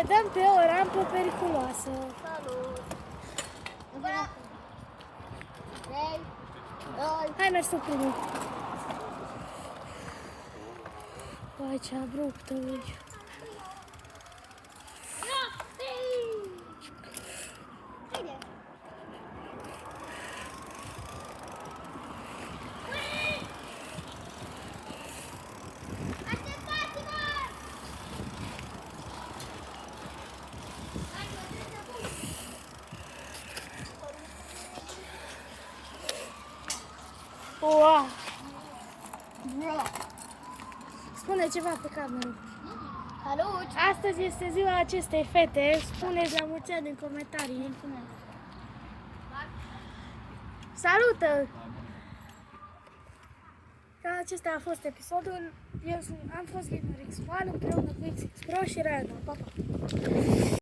ne dăm pe o rampă periculoasă. Salut! Hai, mergi tu primul. Vai, ce abruptă, uite. Wow! Spune ceva pe cameră. Salut! Astăzi este ziua acestei fete. Spuneți la mulți ani în comentarii. Salută! Acesta a fost episodul. Am fost GamerX1 împreună cu XX Pro și Rana. Pa, pa!